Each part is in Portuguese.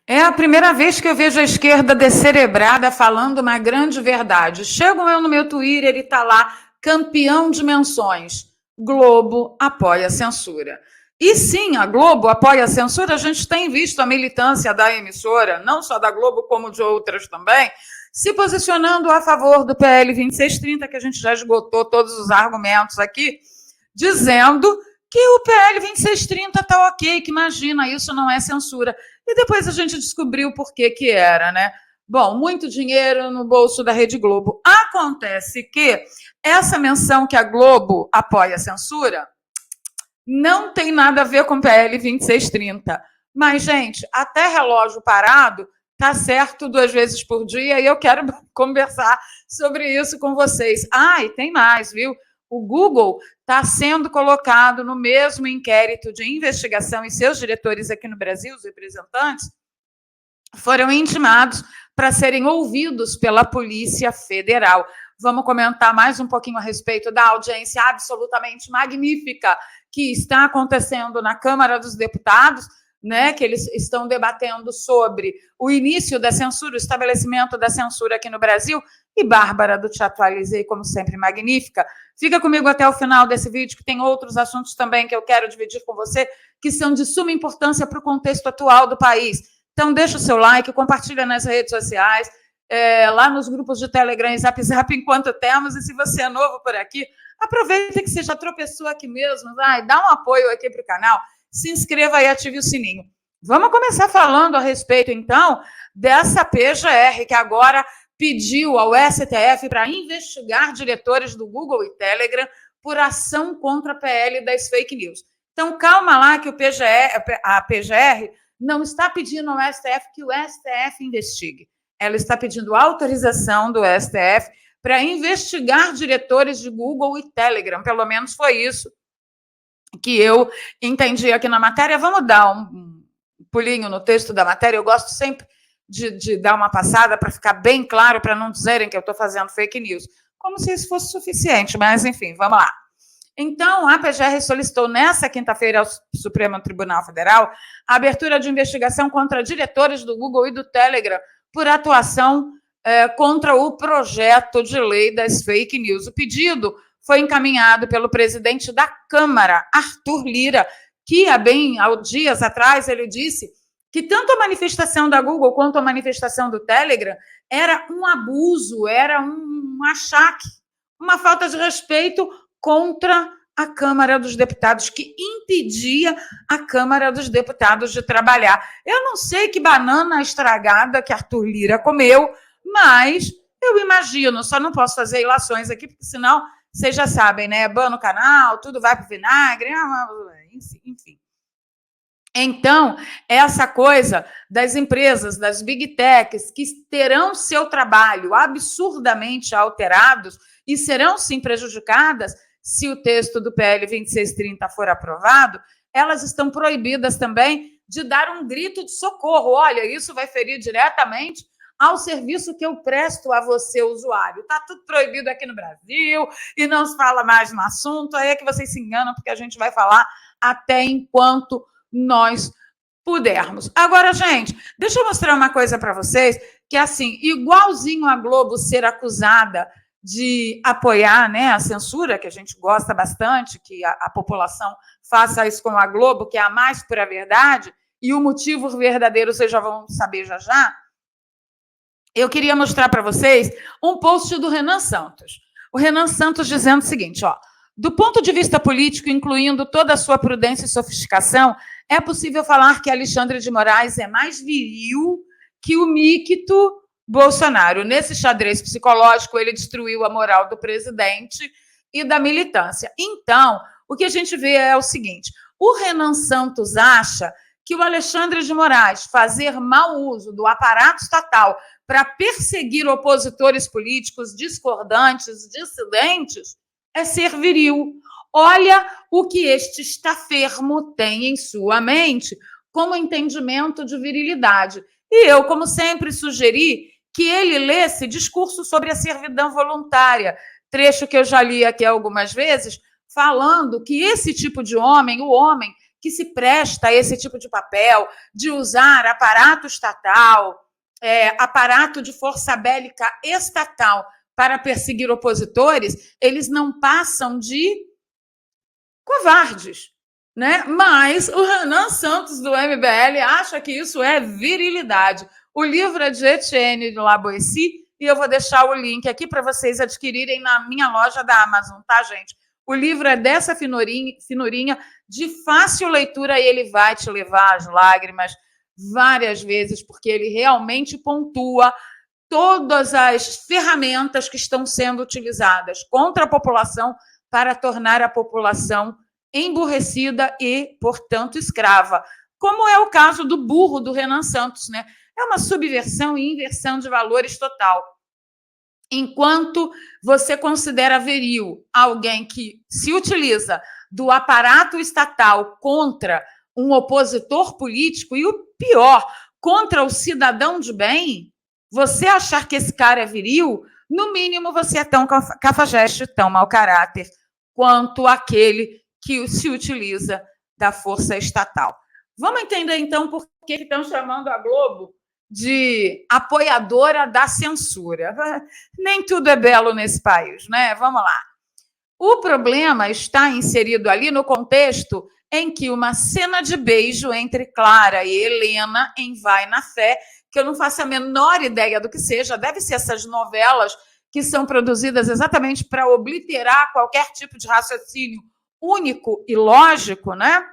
É a primeira vez que eu vejo a esquerda descerebrada falando uma grande verdade. Chego eu no meu Twitter, ele está lá, campeão de menções. Globo apoia a censura. E sim, a Globo apoia a censura. A gente tem visto a militância da emissora, não só da Globo, como de outras também, se posicionando a favor do PL 2630, que a gente já esgotou todos os argumentos aqui, dizendo que o PL 2630 está ok, que imagina, isso não é censura. E depois a gente descobriu por que que era, né? Bom, muito dinheiro no bolso da Rede Globo. Acontece que essa menção que a Globo apoia a censura não tem nada a ver com o PL 2630. Mas, gente, até relógio parado tá certo 2 vezes por dia e eu quero conversar sobre isso com vocês. Ah, e tem mais, viu? O Google está sendo colocado no mesmo inquérito de investigação e seus diretores aqui no Brasil, os representantes, foram intimados para serem ouvidos pela Polícia Federal. Vamos comentar mais um pouquinho a respeito da audiência absolutamente magnífica que está acontecendo na Câmara dos Deputados, né, que eles estão debatendo sobre o início da censura, o estabelecimento da censura aqui no Brasil. E Bárbara, do Te Atualizei, como sempre, magnífica. Fica comigo até o final desse vídeo, que tem outros assuntos também que eu quero dividir com você, que são de suma importância para o contexto atual do país. Então, deixa o seu like, compartilha nas redes sociais, lá nos grupos de Telegram e Zap Zap, enquanto temos. E se você é novo por aqui, aproveita que você já tropeçou aqui mesmo, vai, dá um apoio aqui para o canal, se inscreva e ative o sininho. Vamos começar falando a respeito, então, dessa PGR, que agora pediu ao STF para investigar diretores do Google e Telegram por ação contra a PL das fake news. Então, calma lá que a PGR não está pedindo ao STF que o STF investigue. Ela está pedindo autorização do STF para investigar diretores de Google e Telegram. Pelo menos foi isso que eu entendi aqui na matéria. Vamos dar um pulinho no texto da matéria. Eu gosto sempre de dar uma passada para ficar bem claro, para não dizerem que eu estou fazendo fake news. Como se isso fosse suficiente, mas enfim, vamos lá. Então, a PGR solicitou nessa quinta-feira ao Supremo Tribunal Federal a abertura de investigação contra diretores do Google e do Telegram por atuação contra o projeto de lei das fake news. O pedido foi encaminhado pelo presidente da Câmara, Arthur Lira, que há dias atrás ele disse que tanto a manifestação da Google quanto a manifestação do Telegram era um abuso, era um achaque, uma falta de respeito contra a Câmara dos Deputados, que impedia a Câmara dos Deputados de trabalhar. Eu não sei que banana estragada que Arthur Lira comeu, mas eu imagino, só não posso fazer ilações aqui, porque senão vocês já sabem, né? Ban o canal, tudo vai para o vinagre, enfim. Então, essa coisa das empresas, das big techs, que terão seu trabalho absurdamente alterados e serão, sim, prejudicadas se o texto do PL 2630 for aprovado, elas estão proibidas também de dar um grito de socorro. Olha, isso vai ferir diretamente ao serviço que eu presto a você, usuário. Está tudo proibido aqui no Brasil e não se fala mais no assunto. Aí é que vocês se enganam, porque a gente vai falar até enquanto nós pudermos. Agora, gente, deixa eu mostrar uma coisa para vocês, que assim, igualzinho a Globo ser acusada de apoiar, né, a censura, que a gente gosta bastante, que a população faça isso com a Globo, que é a mais pura verdade, e o motivo verdadeiro vocês já vão saber já já. Eu queria mostrar para vocês um post do Renan Santos. O Renan Santos dizendo o seguinte, ó: do ponto de vista político, incluindo toda a sua prudência e sofisticação, é possível falar que Alexandre de Moraes é mais viril que o Micto Bolsonaro. Nesse xadrez psicológico, ele destruiu a moral do presidente e da militância. Então, o que a gente vê é o seguinte: o Renan Santos acha que o Alexandre de Moraes fazer mau uso do aparato estatal para perseguir opositores políticos discordantes, dissidentes, é ser viril. Olha o que este estafermo tem em sua mente como entendimento de virilidade. E eu, como sempre, sugeri que ele lesse Discurso sobre a Servidão Voluntária, trecho que eu já li aqui algumas vezes, falando que esse tipo de homem, o homem que se presta a esse tipo de papel, de usar aparato estatal, aparato de força bélica estatal para perseguir opositores, eles não passam de covardes, né? Mas o Renan Santos, do MBL, acha que isso é virilidade. O livro é de Etienne de La Boétie, e eu vou deixar o link aqui para vocês adquirirem na minha loja da Amazon, tá, gente? O livro é dessa finurinha, de fácil leitura, e ele vai te levar às lágrimas várias vezes, porque ele realmente pontua todas as ferramentas que estão sendo utilizadas contra a população para tornar a população emburrecida e, portanto, escrava. Como é o caso do burro do Renan Santos, né? É uma subversão e inversão de valores total. Enquanto você considera viril alguém que se utiliza do aparato estatal contra um opositor político, e o pior, contra o cidadão de bem, você achar que esse cara é viril, no mínimo você é tão cafajeste, tão mau caráter, quanto aquele que se utiliza da força estatal. Vamos entender, então, por que estão chamando a Globo de apoiadora da censura. Nem tudo é belo nesse país, né? Vamos lá. O problema está inserido ali no contexto em que uma cena de beijo entre Clara e Helena em Vai na Fé, que eu não faço a menor ideia do que seja, deve ser essas novelas que são produzidas exatamente para obliterar qualquer tipo de raciocínio único e lógico, né?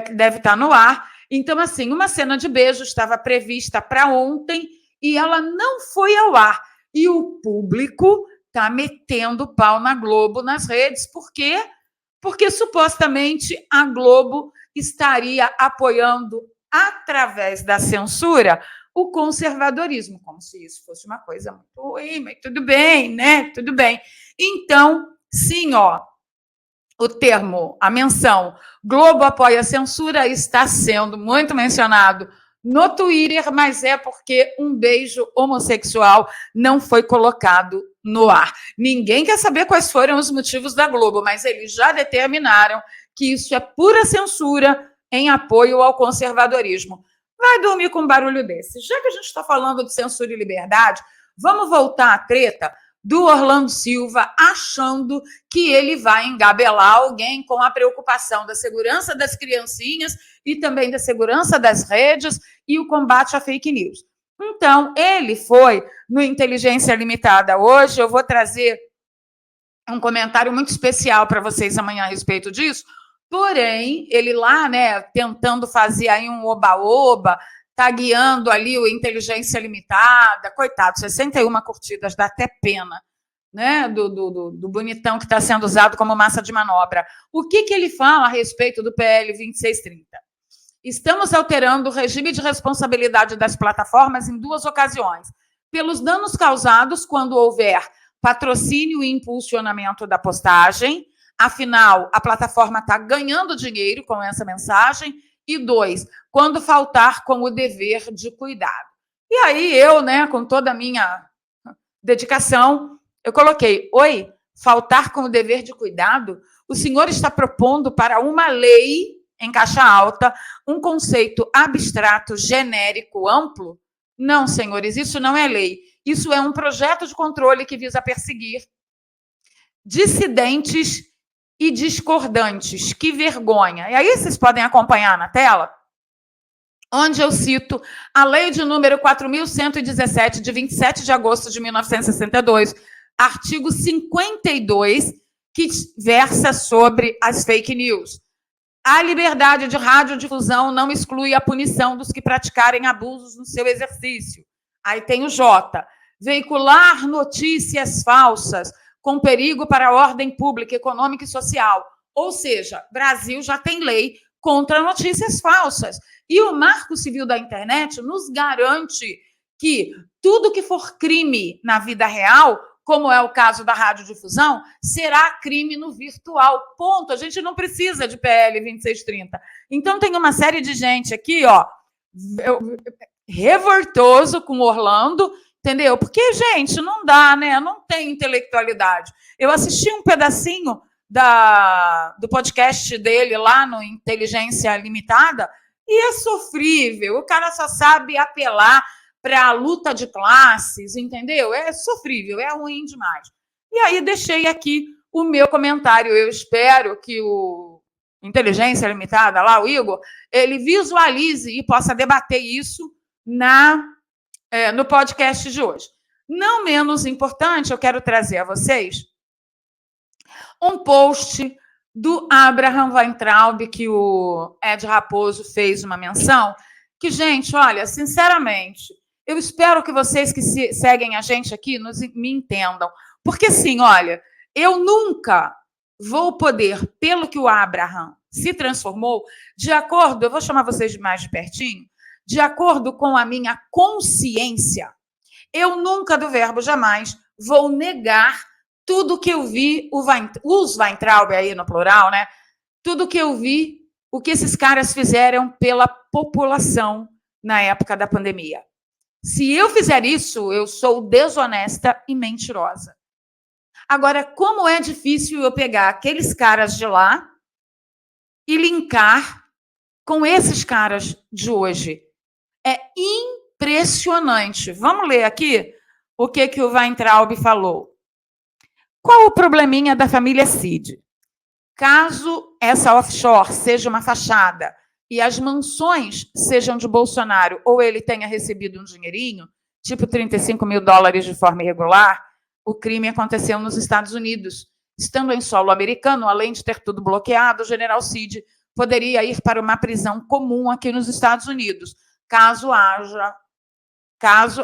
Que deve estar no ar. Então, assim, uma cena de beijo estava prevista para ontem e ela não foi ao ar. E o público está metendo pau na Globo nas redes. Por quê? Porque supostamente a Globo estaria apoiando, através da censura, o conservadorismo, como se isso fosse uma coisa muito ruim, mas tudo bem, né? Tudo bem. Então, sim, ó, o termo, a menção Globo apoia a censura está sendo muito mencionado no Twitter, mas é porque um beijo homossexual não foi colocado no ar. Ninguém quer saber quais foram os motivos da Globo, mas eles já determinaram que isso é pura censura em apoio ao conservadorismo. Vai dormir com um barulho desse. Já que a gente está falando de censura e liberdade, vamos voltar à treta do Orlando Silva, achando que ele vai engabelar alguém com a preocupação da segurança das criancinhas e também da segurança das redes e o combate à fake news. Então, ele foi no Inteligência Limitada hoje, eu vou trazer um comentário muito especial para vocês amanhã a respeito disso, porém, ele lá, né, tentando fazer aí um oba-oba, tagueando ali o Inteligência Limitada, coitado, 61 curtidas, dá até pena, né, do bonitão que está sendo usado como massa de manobra. O que ele fala a respeito do PL 2630? Estamos alterando o regime de responsabilidade das plataformas em 2 ocasiões. Pelos danos causados quando houver patrocínio e impulsionamento da postagem, afinal, a plataforma está ganhando dinheiro com essa mensagem, e 2, quando faltar com o dever de cuidado. E aí eu, né, com toda a minha dedicação, eu coloquei, oi, faltar com o dever de cuidado? O senhor está propondo para uma lei em caixa alta um conceito abstrato, genérico, amplo? Não, senhores, isso não é lei. Isso é um projeto de controle que visa perseguir dissidentes e discordantes. Que vergonha. E aí vocês podem acompanhar na tela, onde eu cito a lei de número 4.117, de 27 de agosto de 1962, artigo 52, que versa sobre as fake news. A liberdade de radiodifusão não exclui a punição dos que praticarem abusos no seu exercício. Aí tem o J. Veicular notícias falsas com perigo para a ordem pública, econômica e social. Ou seja, Brasil já tem lei contra notícias falsas. E o Marco Civil da Internet nos garante que tudo que for crime na vida real, como é o caso da radiodifusão, será crime no virtual. Ponto. A gente não precisa de PL 2630. Então, tem uma série de gente aqui, ó, revoltoso com Orlando, entendeu? Porque, gente, não dá, né? Não tem intelectualidade. Eu assisti um pedacinho do podcast dele lá no Inteligência Limitada, e é sofrível. O cara só sabe apelar para a luta de classes, entendeu? É sofrível, é ruim demais. E aí deixei aqui o meu comentário. Eu espero que o Inteligência Limitada, lá, o Igor, ele visualize e possa debater isso no podcast de hoje. Não menos importante, eu quero trazer a vocês um post do Abraham Weintraub, que o Ed Raposo fez uma menção, que, gente, olha, sinceramente, eu espero que vocês que seguem a gente aqui me entendam. Porque, assim, olha, eu nunca vou poder, pelo que o Abraham se transformou, de acordo, eu vou chamar vocês mais de pertinho, de acordo com a minha consciência, eu nunca, do verbo jamais, vou negar tudo que eu vi, os Weintraub aí no plural, né? Tudo que eu vi, o que esses caras fizeram pela população na época da pandemia. Se eu fizer isso, eu sou desonesta e mentirosa. Agora, como é difícil eu pegar aqueles caras de lá e linkar com esses caras de hoje. É impressionante. Vamos ler aqui o que o Weintraub falou. Qual o probleminha da família Cid? Caso essa offshore seja uma fachada e as mansões sejam de Bolsonaro ou ele tenha recebido um dinheirinho, tipo 35 mil dólares de forma irregular, o crime aconteceu nos Estados Unidos. Estando em solo americano, além de ter tudo bloqueado, o general Cid poderia ir para uma prisão comum aqui nos Estados Unidos, caso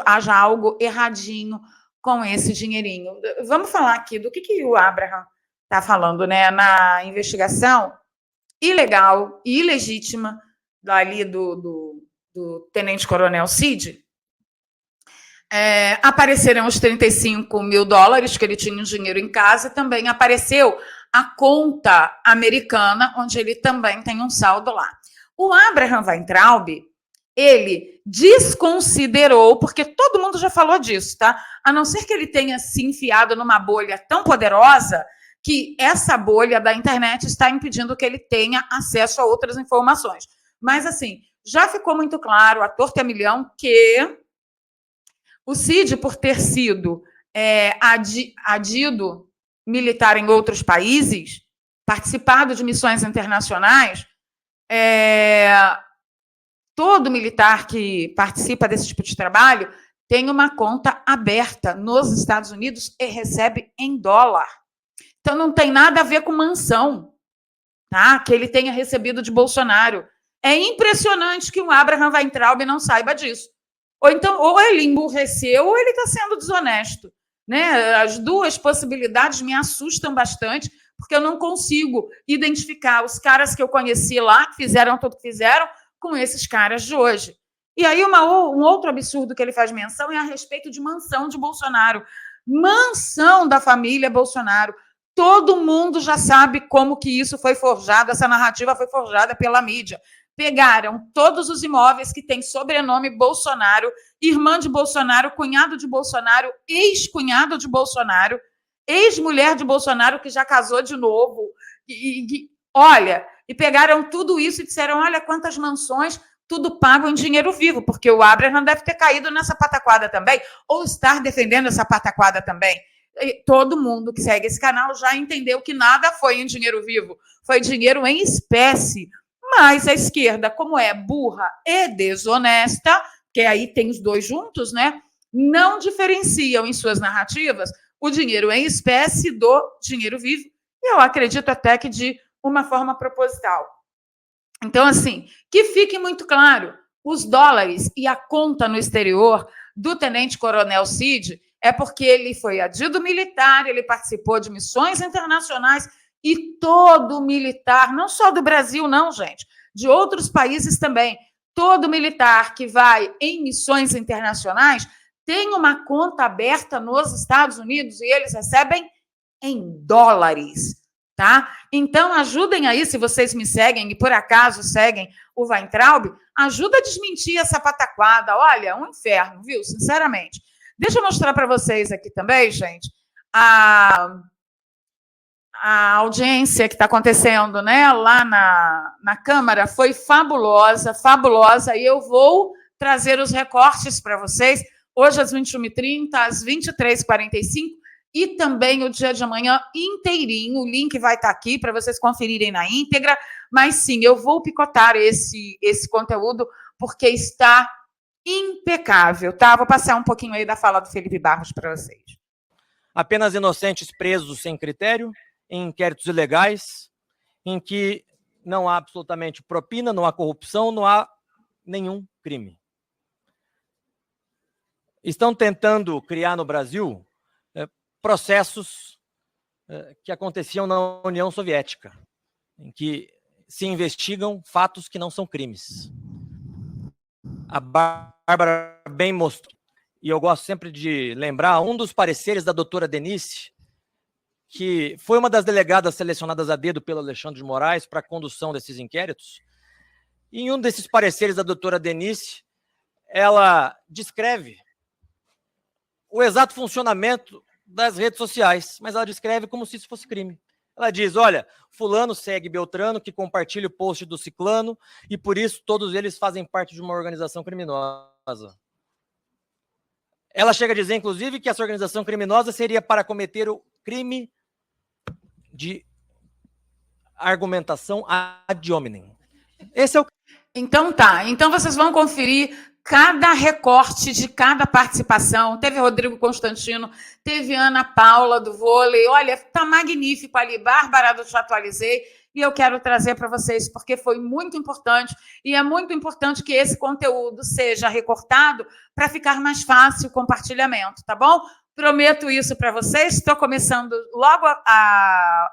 haja algo erradinho com esse dinheirinho. Vamos falar aqui do que o Abraham está falando, né? Na investigação ilegal e ilegítima ali do tenente-coronel Cid, apareceram os 35 mil dólares que ele tinha em dinheiro em casa, também apareceu a conta americana, onde ele também tem um saldo lá. O Abraham Weintraub, ele desconsiderou, porque todo mundo já falou disso, tá? A não ser que ele tenha se enfiado numa bolha tão poderosa que essa bolha da internet está impedindo que ele tenha acesso a outras informações. Mas, assim, já ficou muito claro, a torta é milhão, que o Cid, por ter sido adido militar em outros países, participado de missões internacionais, todo militar que participa desse tipo de trabalho tem uma conta aberta nos Estados Unidos e recebe em dólar. Então, não tem nada a ver com mansão, tá? Que ele tenha recebido de Bolsonaro. É impressionante que o Abraham Weintraub não saiba disso. Ou ele emburreceu ou ele está sendo desonesto. Né? As duas possibilidades me assustam bastante, porque eu não consigo identificar os caras que eu conheci lá, que fizeram tudo que fizeram, com esses caras de hoje. E aí, um outro absurdo que ele faz menção é a respeito de mansão de Bolsonaro. Mansão da família Bolsonaro. Todo mundo já sabe como que isso foi forjado, essa narrativa foi forjada pela mídia. Pegaram todos os imóveis que têm sobrenome Bolsonaro, irmã de Bolsonaro, cunhado de Bolsonaro, ex-cunhado de Bolsonaro, ex-mulher de Bolsonaro que já casou de novo. E pegaram tudo isso e disseram, olha quantas mansões, tudo pago em dinheiro vivo, porque o Abraham deve ter caído nessa pataquada também, ou estar defendendo essa pataquada também. E todo mundo que segue esse canal já entendeu que nada foi em dinheiro vivo, foi dinheiro em espécie. Mas a esquerda, como é burra e desonesta, que aí tem os dois juntos, né? Não diferenciam em suas narrativas o dinheiro em espécie do dinheiro vivo. E eu acredito até que de uma forma proposital. Então, assim, que fique muito claro, os dólares e a conta no exterior do tenente-coronel Cid é porque ele foi adido militar, ele participou de missões internacionais e todo militar, não só do Brasil, não, gente, de outros países também, todo militar que vai em missões internacionais tem uma conta aberta nos Estados Unidos e eles recebem em dólares, tá? Então, ajudem aí, se vocês me seguem e por acaso seguem o Weintraub, ajuda a desmentir essa pataquada. Olha, um inferno, viu? Sinceramente. Deixa eu mostrar para vocês aqui também, gente, a audiência que está acontecendo, né, lá na Câmara foi fabulosa, fabulosa, e eu vou trazer os recortes para vocês, hoje às 21h30, às 23h45, e também o dia de amanhã inteirinho. O link vai estar aqui para vocês conferirem na íntegra, mas sim, eu vou picotar esse conteúdo, porque está impecável, tá? Vou passar um pouquinho aí da fala do Felipe Barros para vocês. Apenas inocentes presos sem critério, em inquéritos ilegais, em que não há absolutamente propina, não há corrupção, não há nenhum crime. Estão tentando criar no Brasil processos que aconteciam na União Soviética, em que se investigam fatos que não são crimes. A Bárbara bem mostrou, e eu gosto sempre de lembrar, um dos pareceres da doutora Denise, que foi uma das delegadas selecionadas a dedo pelo Alexandre de Moraes para a condução desses inquéritos. E em um desses pareceres da doutora Denise, ela descreve o exato funcionamento das redes sociais, mas ela descreve como se isso fosse crime. Ela diz, olha, fulano segue Beltrano, que compartilha o post do ciclano, e por isso todos eles fazem parte de uma organização criminosa. Ela chega a dizer, inclusive, que essa organização criminosa seria para cometer o crime de argumentação ad hominem. Esse é o... Então tá, então vocês vão conferir cada recorte de cada participação. Teve Rodrigo Constantino, teve Ana Paula do vôlei. Olha, tá magnífico ali. Bárbara do Te Atualizei. E eu quero trazer para vocês, porque foi muito importante, e é muito importante que esse conteúdo seja recortado para ficar mais fácil o compartilhamento, tá bom? Prometo isso para vocês. Estou começando logo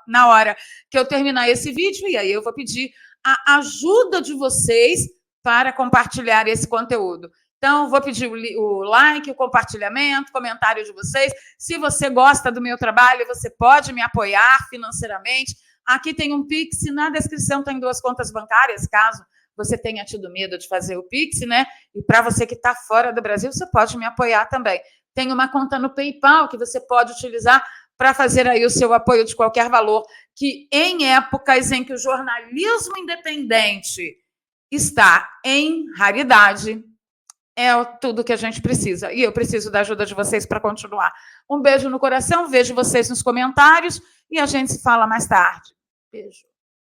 na hora que eu terminar esse vídeo, e aí eu vou pedir a ajuda de vocês para compartilhar esse conteúdo. Então, vou pedir o like, o compartilhamento, comentário de vocês. Se você gosta do meu trabalho, você pode me apoiar financeiramente. Aqui tem um Pix, na descrição tem 2 contas bancárias, caso você tenha tido medo de fazer o Pix, né? E para você que está fora do Brasil, você pode me apoiar também. Tem uma conta no PayPal que você pode utilizar para fazer aí o seu apoio de qualquer valor, que em épocas em que o jornalismo independente está em raridade, é tudo que a gente precisa. E eu preciso da ajuda de vocês para continuar. Um beijo no coração, vejo vocês nos comentários e a gente se fala mais tarde. Beijo.